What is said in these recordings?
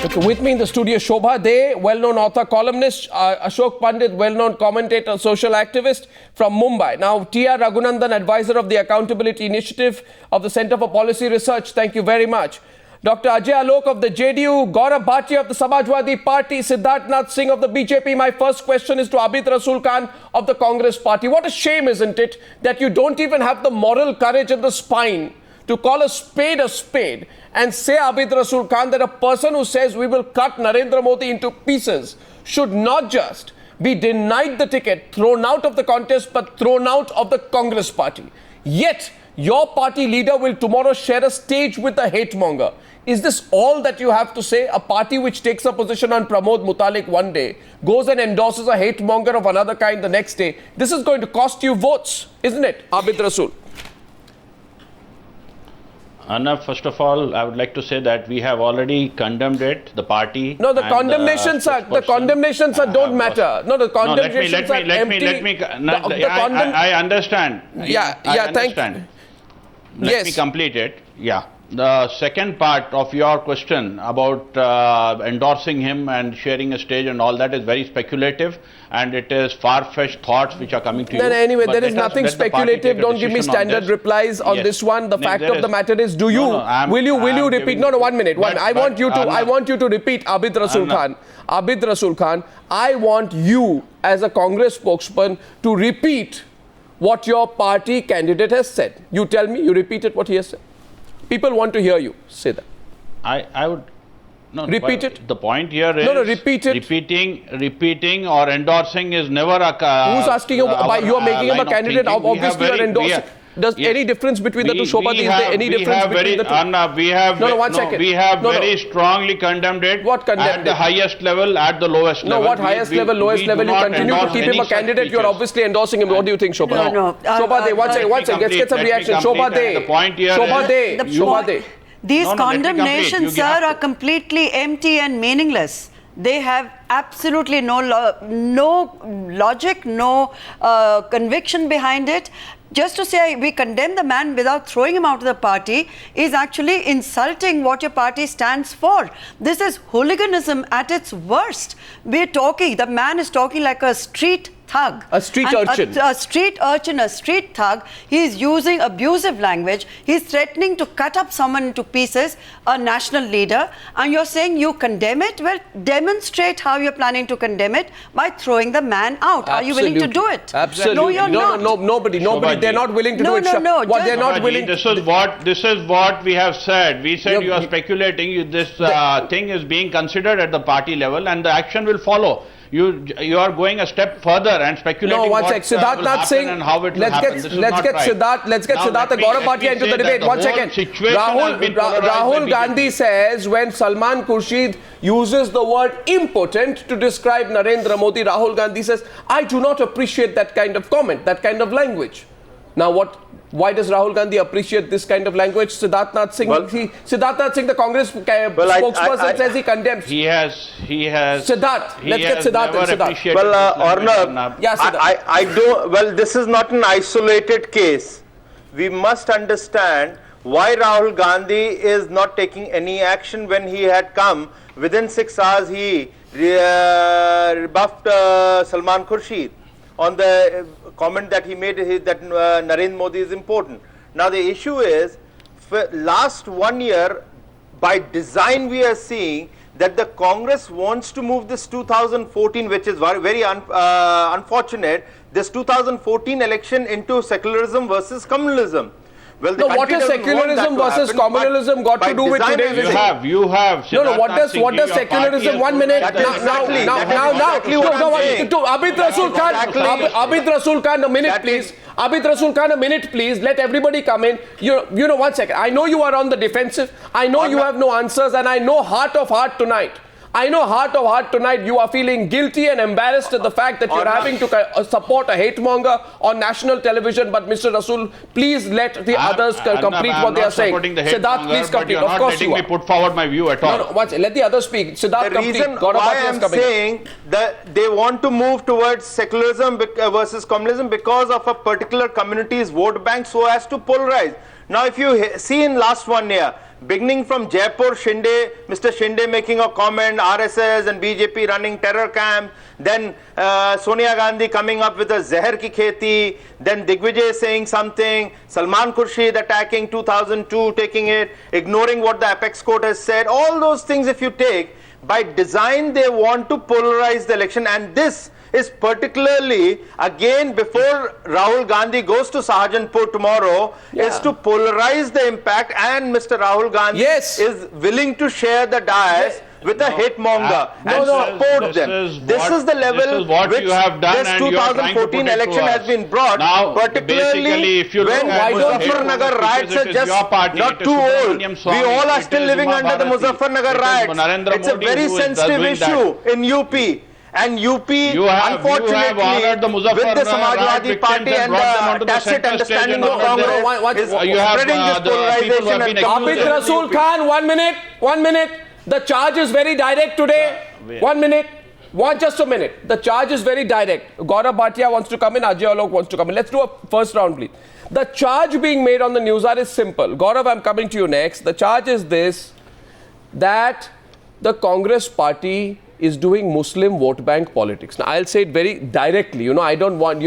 Okay, with me in the studio, Shobha De, well-known author, columnist, Ashok Pandit, well-known commentator, social activist from Mumbai. Now, R Raghunandan, advisor of the Accountability Initiative of the Center for Policy Research. Thank you very much. Dr Ajay Alok of the JDU, Gaurav Bhatia of the Samajwadi Party, Siddharth Nath Singh of the BJP. My first question is to Abid Rasool Khan of the Congress Party. What a shame, isn't it, that you don't even have the moral courage and the spine to call a spade and say, Abid Rasool Khan, that a person who says we will cut Narendra Modi into pieces should not just be denied the ticket, thrown out of the contest, but thrown out of the Congress Party. Yet, your party leader will tomorrow share a stage with a hate monger. Is this all that you have to say? A party which takes a position on Pramod Mutalik one day, goes and endorses a hate monger of another kind the next day. This is going to cost you votes, isn't it, Abid Rasool? Arnab, first of all, I would like to say that we have already condemned it, the party. No, the condemnations don't matter. No, the condemnations are empty. I understand. Thank you. Let me complete it. Yeah. The second part of your question about endorsing him and sharing a stage and all that is very speculative, and it is far-fetched thoughts which are coming to you. Anyway, there is nothing speculative. Don't give me standard replies on this one. The fact of the matter is, will you repeat? No, 1 minute. I want you to repeat, Abid Rasool Khan. Abid Rasool Khan, I want you as a Congress spokesman to repeat what your party candidate has said. You tell me, you repeated what he has said. People want to hear you say that. I would... No, repeat it. The point here is... No, repeat it. Repeating or endorsing is never a... Who's asking you? You are making him a candidate. Obviously, you are endorsing. Does any difference between the two, Shobha? Is there any difference between the two? Arnab, we have very strongly condemned it. What condemned at the highest level, at the lowest level. No, what highest level, lowest level? You continue to keep him a candidate. You are obviously endorsing him. What do you think, Shobha? No. Shobha De, one second. Let's get some reaction. Shobha De. The point here is... Shobha De. These condemnations, sir, are completely empty and meaningless. They have absolutely no logic, no conviction behind it. Just to say we condemn the man without throwing him out of the party is actually insulting what your party stands for. This is hooliganism at its worst. The man is talking like a street thug. A street urchin. A street urchin, a street thug. He is using abusive language. He is threatening to cut up someone into pieces, a national leader. And you're saying you condemn it? Well, demonstrate how you're planning to condemn it by throwing the man out. Are you willing to do it? Absolutely. No, you're not. No, nobody. They're not willing to do it. They're not willing. This is what we have said. We said you are speculating. This thing is being considered at the party level, and the action will follow. You are going a step further and speculating. No, one sec. Siddharth Nath Singh. And how it will happen. Let's get Siddharth and Gaurav Bhatia into the debate. 1 second. Rahul Gandhi says when Salman Khurshid uses the word impotent to describe Narendra Modi, Rahul Gandhi says, I do not appreciate that kind of comment, that kind of language. Now why does Rahul Gandhi appreciate this kind of language? Siddharth Nath Singh, the Congress spokesperson, says he condemns. He has. Siddharth, let's get Siddharth. Well, Arnab, I don't. Well, this is not an isolated case. We must understand why Rahul Gandhi is not taking any action when he had come. Within 6 hours, he rebuffed Salman Khurshid on the comment that he made that Narendra Modi is important. Now the issue is, for last 1 year, by design we are seeing that the Congress wants to move this 2014, which is very unfortunate, this 2014 election into secularism versus communalism. Well, what has secularism versus communalism got to do with today's issue? You have. What does secularism? 1 minute. Now. Abid Rasool Khan, a minute, please. Abid Rasool Khan, a minute, please. Let everybody come in. 1 second. I know you are on the defensive. I know you have no answers, and I know heart of heart tonight, you are feeling guilty and embarrassed at the fact that you're having to support a hate monger on national television. But Mr. Rasool, please let the others complete what they are saying. Siddharth, please complete. Of course you are. Not letting me put forward my view at all. Let the others speak. Siddharth, complete. The reason why I'm saying that they want to move towards secularism versus communism because of a particular community's vote bank so as to polarize. Now, if you see in last 1 year, beginning from Jaipur, Mr. Shinde making a comment, RSS and BJP running terror camp, then Sonia Gandhi coming up with a Zehar ki kheti, then Digvijay saying something, Salman Khurshid attacking 2002, taking it, ignoring what the apex court has said. All those things, if you take, by design they want to polarize the election, and this is particularly, again, before Rahul Gandhi goes to Sahajanpur tomorrow, is to polarize the impact, and Mr. Rahul Gandhi is willing to share the dais with a hitmonger and support them. This is the level which this 2014 election has been brought, now, particularly when Muzaffarnagar riots are just not too old. We all are still living under the Muzaffarnagar riots. It's a very sensitive issue in UP. And UP, unfortunately, with the Samajwadi Party and the tacit understanding of Congress, is spreading this polarization. Abid Rasool Khan, 1 minute, 1 minute. The charge is very direct today. 1 minute. Just a minute. The charge is very direct. Gaurav Bhatia wants to come in, Ajay Alok wants to come in. Let's do a first round, please. The charge being made on the Newshour is simple. Gaurav, I'm coming to you next. The charge is this, that the Congress party is doing Muslim vote bank politics. Now, I'll say it very directly. I don't want,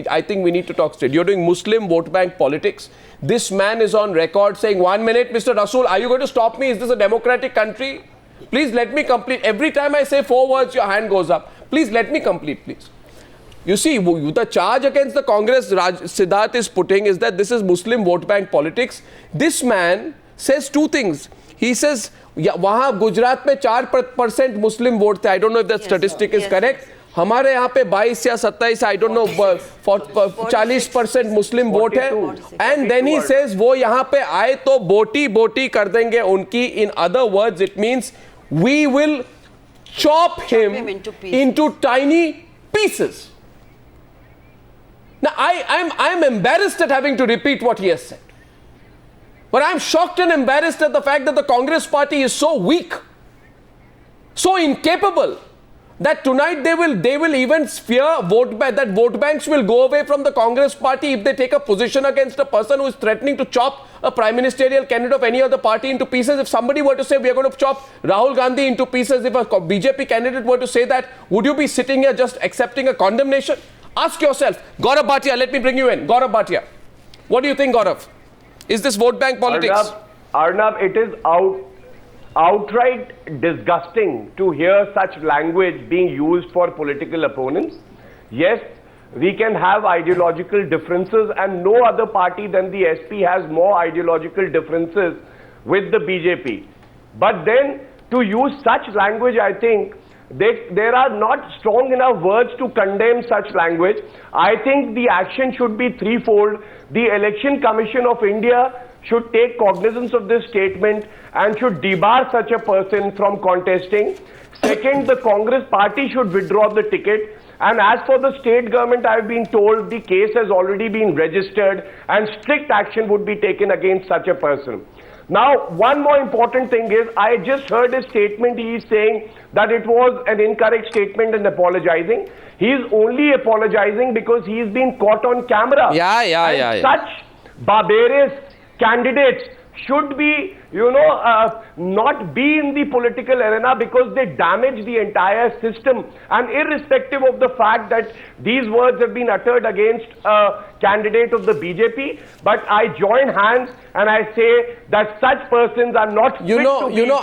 I think we need to talk straight. You're doing Muslim vote bank politics. This man is on record saying, 1 minute, Mr. Rasool, are you going to stop me? Is this a democratic country? Please let me complete. Every time I say 4 words, your hand goes up. Please let me complete, please. You see, the charge against the Congress Siddharth is putting is that this is Muslim vote bank politics. This man says 2 things. He says, वहाँ गुजरात में 4% मुस्लिम vote थे. I don't know if that statistic is correct. हमारे यहाँ पे 22 या 27, I don't know, 40% Muslim vote है. And then he says, वो यहाँ पे आए तो बोटी कर देंगे उनकी. In other words, it means we will chop him into tiny pieces. Now, I'm embarrassed at having to repeat what he has said. But I'm shocked and embarrassed at the fact that the Congress party is so weak, so incapable, that tonight they will even fear that vote banks will go away from the Congress party if they take a position against a person who is threatening to chop a prime ministerial candidate of any other party into pieces. If somebody were to say we are going to chop Rahul Gandhi into pieces, if a BJP candidate were to say that, would you be sitting here just accepting a condemnation? Ask yourself. Gaurav Bhatia, let me bring you in. Gaurav Bhatia, what do you think, Gaurav? Is this vote bank politics? Arnab, it is outright disgusting to hear such language being used for political opponents. Yes, we can have ideological differences, and no other party than the SP has more ideological differences with the BJP. But then to use such language, I think there are not strong enough words to condemn such language. I think the action should be threefold. The Election Commission of India should take cognizance of this statement and should debar such a person from contesting. Second, the Congress party should withdraw the ticket. And as for the state government, I have been told the case has already been registered and strict action would be taken against such a person. Now, one more important thing is, I just heard a statement. He is saying that it was an incorrect statement and apologizing. He is only apologizing because he is being caught on camera. Such barbarous candidates should be, not be in the political arena because they damage the entire system. And irrespective of the fact that these words have been uttered against a candidate of the BJP, but I join hands and I say that such persons are not fit to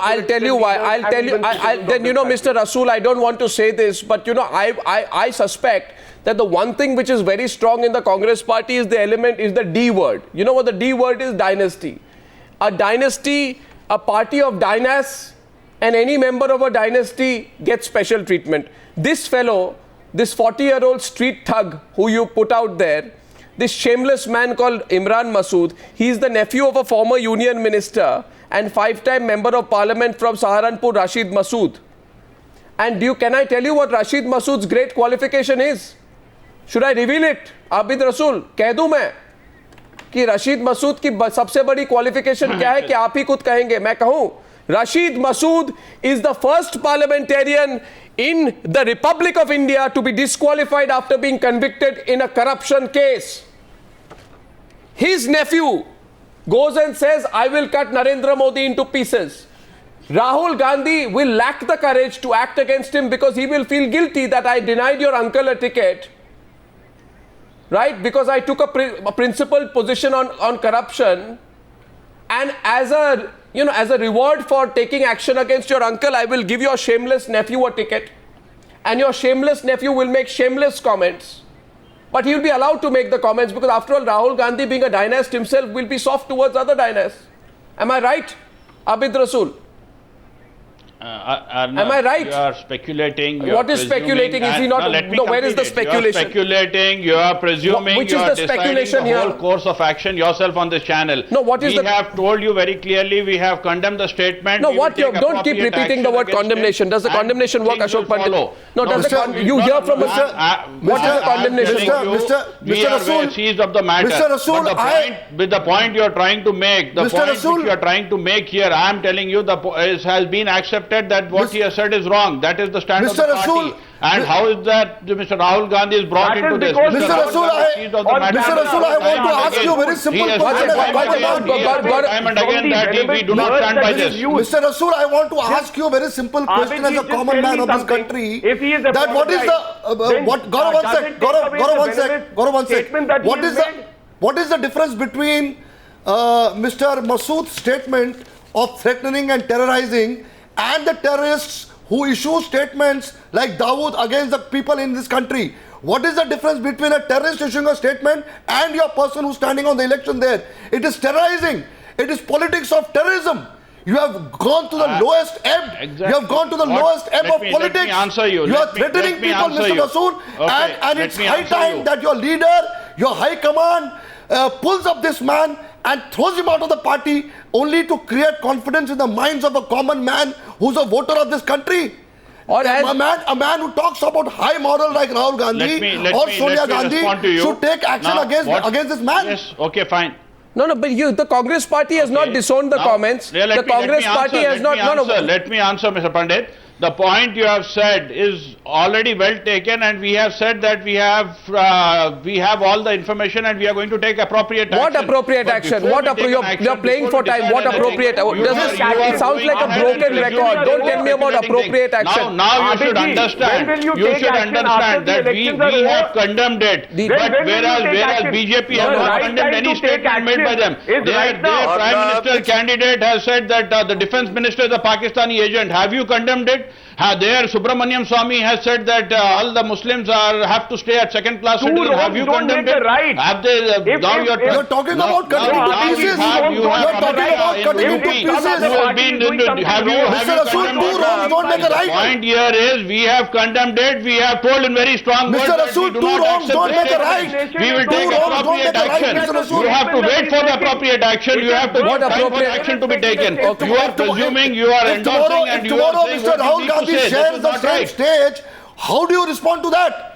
I'll tell you why. Mr. Rasool, I don't want to say this, but I suspect that the one thing which is very strong in the Congress party is the D word. You know what the D word is? Dynasty. A dynasty, a party of dynasts, and any member of a dynasty gets special treatment. This fellow, this 40-year-old street thug who you put out there, this shameless man called Imran Masood, he is the nephew of a former union minister and 5-time member of parliament from Saharanpur, Rashid Masood. And can I tell you what Rashid Masood's great qualification is? Should I reveal it? Abid Rasool, कह दूं मैं कि रशीद मसूद की सबसे बड़ी qualification क्या है कि आप ही खुद कहेंगे, मैं कहूं? Rashid Masood is the first parliamentarian in the Republic of India to be disqualified after being convicted in a corruption case. His nephew, goes and says, I will cut Narendra Modi into pieces. Rahul Gandhi will lack the courage to act against him because he will feel guilty that I denied your uncle a ticket, right? Because I took a principled position on corruption, and as a reward for taking action against your uncle, I will give your shameless nephew a ticket, and your shameless nephew will make shameless comments. But he will be allowed to make the comments because after all, Rahul Gandhi, being a dynast himself, will be soft towards other dynasts. Am I right, Abid Rasool? Arnab, am I right? You are speculating. What is speculating? Is he not? No, where is the speculation? You are speculating. You are presuming. Which is the speculation the here? Whole course of action yourself on this channel. No, what is we have told you very clearly. We have condemned the statement. No, what? Don't keep repeating the word condemnation. Does the condemnation work, Ashok Pandit? No, does you hear from Mr. What is the condemnation? Mr. Rasool, seized of the matter. Mr. Rasool, with the point you are trying to make, the point which you are trying to make here, I am telling you, has been accepted that what he has said is wrong. That is the stand of the party. And how is that Mr. Rahul Gandhi is brought into this? Mr. Rasool, I want to ask you a very simple question. Time and again that we do not stand by this. Mr. Rasool, I want to ask you a very simple question as a common man of this country. That what is the Gaurav one sec. What is the difference between Mr. Masood's statement of threatening and terrorizing and the terrorists who issue statements like Dawood against the people in this country? What is the difference between a terrorist issuing a statement and your person who's standing on the election there? It is terrorizing. It is politics of terrorism. You have gone to the lowest ebb. Exactly. You have gone to the lowest ebb of politics. Let me answer you. You are threatening people, Mr. Rasool. And it's high time that your leader, your high command, pulls up this man and throws him out of the party only to create confidence in the minds of a common man who's a voter of this country. Or a man who talks about high moral like Rahul Gandhi or Sonia Gandhi should take action against this man. Yes, okay, fine. No, but the Congress party has not disowned the comments. The Congress party has not. Let me answer, Mr. Pandit. The point you have said is already well taken, and we have said that we have all the information and we are going to take appropriate action. What appropriate action? You're playing for time. What appropriate? It sounds like a broken record. Don't tell me about appropriate action. Now you should understand. You should understand that we have condemned it. But whereas BJP has not condemned any statement made by them. Their Prime Minister candidate has said that the Defence Minister is a Pakistani agent. Have you condemned it? There Subramaniam Swamy has said that all the Muslims have to stay at second-class citizens. Have you condemned it? Have they? Now you're talking about cutting into pieces. You're talking about cutting into pieces. Have you condemned it? Don't make a right. The point here is we have condemned it. We have told in very strong words that we do not accept this. We will take appropriate action. You have to wait for the appropriate action. You have to wait for action to be taken. You are presuming, you are endorsing, and you are saying what Rahul Gandhi shares the same stage. How do you respond to that?